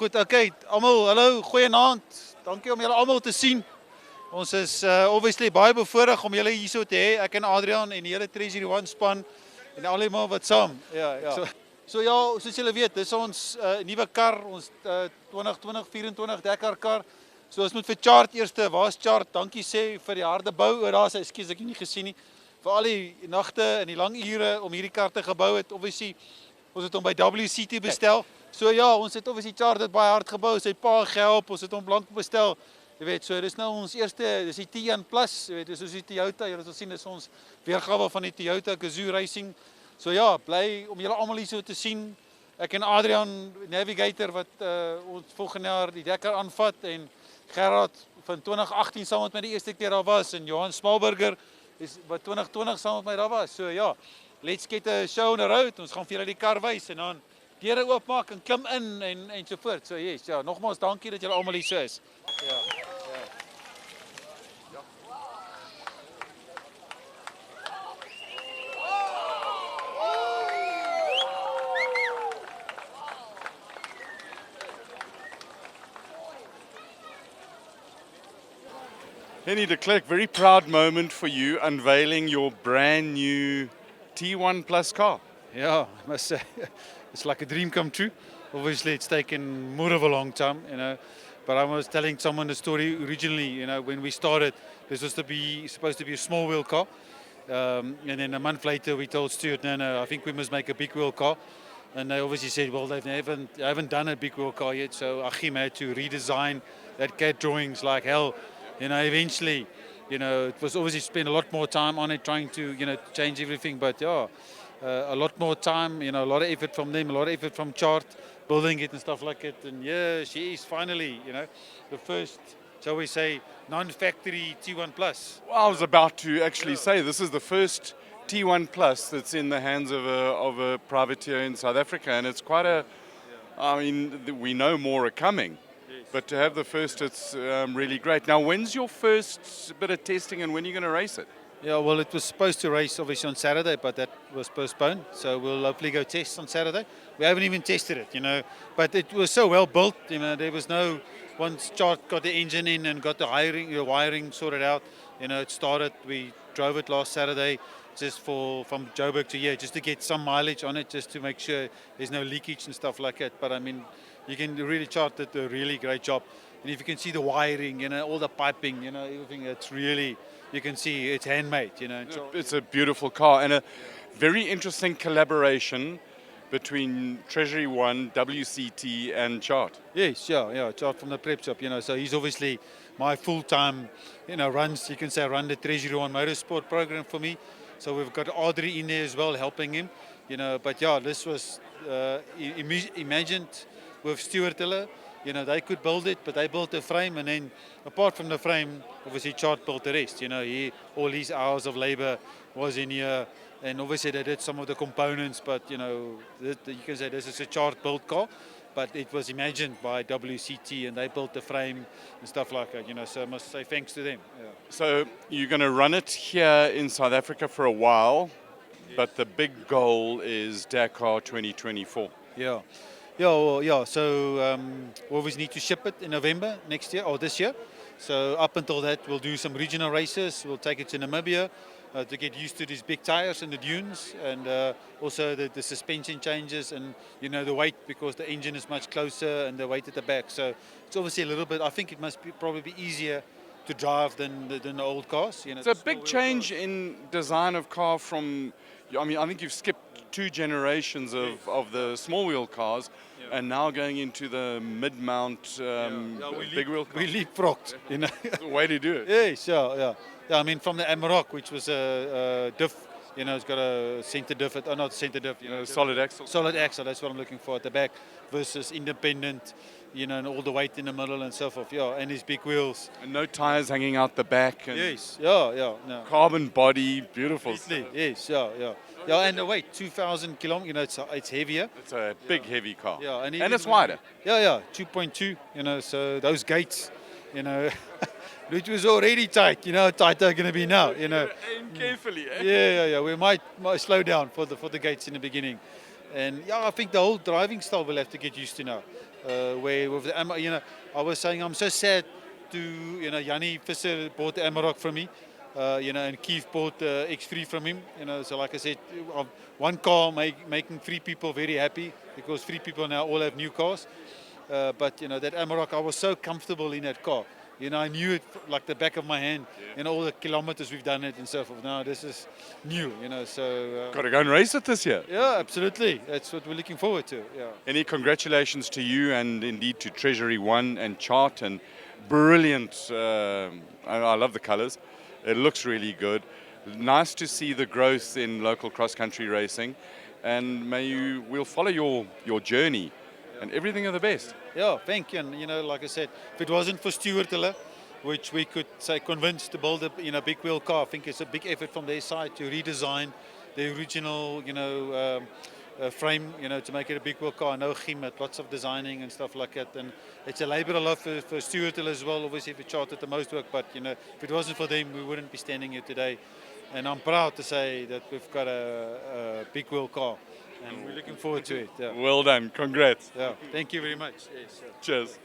goed, okay. Almal, hallo, goeienaand. Dankie om julle almal te sien. Ons is obviously baie bevoorreg om julle hierso te hê. Ek en Adrian en die hele Treasury T1 span en almal wat saam. Ja. So ja, soos julle weet, dis ons nuwe kar, ons 2024 Dakar kar. So ons moet vir Chart eerste, waar's Chart? Dankie sê vir die harde bou. Daar's hy, ekskuus, ek het nie gesien nie. Vir al die nagte en die lang ure om hierdie kar te gebou het. Obviously, ons het hom by WCT bestel. So ja, ons het obviously Chart dit baie hard gebou. Sy pa gehelp, ons het hom blank bestel. Jy weet, so dis nou ons eerste, dis die T1 Plus, jy weet, dis soos die Toyota, julle sal sien, dis ons weergawe van die Toyota Gazoo Racing. So ja, bly om julle almal hier so te sien. Ek en Adrian, navigator wat ons volgende jaar die Dakar aanvat en Gerard van 2018 saam met my die eerste keer daar was en Johan Smalburger is wat 2020 saam met my daar was. So ja, let's get a show on the road. Ons gaan vir julle die kar wys en dan deure oopmaak en klim in en so voort. So yes, ja, nogmaals dankie dat julle almal hier so is. Ja. Hennie de Klerk, very proud moment for you unveiling your brand new T1 Plus car. Yeah, I must say, it's like a dream come true. Obviously, it's taken more of a long time, But I was telling someone the story originally, when we started, this was supposed to be a small wheel car. And then a month later, we told Stuart, no, I think we must make a big wheel car. And they obviously said, well, they haven't done a big wheel car yet. So Achim had to redesign that CAD drawings like hell. Eventually, it was obviously spent a lot more time on it, trying to, change everything. But yeah, a lot more time, a lot of effort from them, a lot of effort from Chart, building it and stuff like it. And yeah, she is finally, the first, shall we say, non-factory T1 Plus. Well, I was about to actually say this is the first T1 Plus that's in the hands of a privateer in South Africa, and it's quite a. I mean, we know more are coming. But to have the first, it's really great. Now, when's your first bit of testing and when are you going to race it? Yeah, well, it was supposed to race obviously on Saturday, but that was postponed. So we'll hopefully go test on Saturday. We haven't even tested it, But it was so well built, there was no, once Chart got the engine in and got the wiring sorted out, it started. We drove it last Saturday just from Joburg to here, just to get some mileage on it, just to make sure there's no leakage and stuff like that. But I mean, you can really Chart did a really great job. And if you can see the wiring, all the piping, everything, it's really, you can see it's handmade, It's a beautiful car and a very interesting collaboration between Treasury 1, WCT and Chart. Yes, yeah, Chart from the prep shop, so he's obviously my full-time, runs, you can say, run the Treasury 1 motorsport program for me. So we've got Audrey in there as well, helping him, but yeah, this was imagined with Stuart Hiller. They could build it, but they built the frame, and then apart from the frame, obviously Chart built the rest. All these hours of labor was in here, and obviously they did some of the components, but you can say this is a Chart built car, but it was imagined by WCT, and they built the frame and stuff like that. So I must say thanks to them. Yeah. So you're going to run it here in South Africa for a while, yes. But the big goal is Dakar 2024. Yeah. Yeah. So we always need to ship it in November next year or this year. So up until that, we'll do some regional races. We'll take it to Namibia to get used to these big tires and the dunes, and also the suspension changes and the weight, because the engine is much closer and the weight at the back. So it's obviously a little bit. I think it must probably be easier to drive than the old cars. It's a big change in design of car from. I mean, I think you've skipped 2 generations of the small wheel cars, and now going into the mid-mount big wheel cars. We leapfrogged, It's the way to do it. Yes, yeah. I mean, from the Amarok, which was a diff, it's got a center diff, not center diff, solid axle. Solid axle, that's what I'm looking for at the back, versus independent, and all the weight in the middle and so forth, and these big wheels. And no tires hanging out the back. And yes, no. Carbon body, beautiful. Yes, yeah. Yeah, and the weight, 2,000 kilometers, it's heavier. It's a big, heavy car. Yeah, and it's wider. Yeah, 2.2, so those gates, which was already tight, tighter going to be now, Aim carefully, eh? Yeah, we might slow down for the gates in the beginning. And yeah, I think the whole driving style will have to get used to now. where with the I was saying I'm so sad to Jannie Visser bought the Amarok from me. And Keith bought the X3 from him. So like I said, one car making 3 people very happy because 3 people now all have new cars. But that Amarok, I was so comfortable in that car. I knew it like the back of my hand. All the kilometers we've done it and so forth. Now this is new. So Got to go and race it this year. yeah, absolutely. That's what we're looking forward to. Yeah. Any congratulations to you and indeed to Treasury 1 and Chart and brilliant. I love the colours. It looks really good. Nice to see the growth in local cross-country racing, and we'll follow your journey, and everything of the best. Yeah, thank you. And like I said, if it wasn't for Stuart Hiller, which we could say convinced to build a big wheel car, I think it's a big effort from their side to redesign the original frame, to make it a big wheel car. I know him at lots of designing and stuff like that, and it's a labour of love for Stuart Hill as well. Obviously, for Chartered the most work, but if it wasn't for them, we wouldn't be standing here today. And I'm proud to say that we've got a big wheel car, and we're looking forward to it. Yeah. Well done, congrats. Yeah. Thank you very much. Yes, Cheers.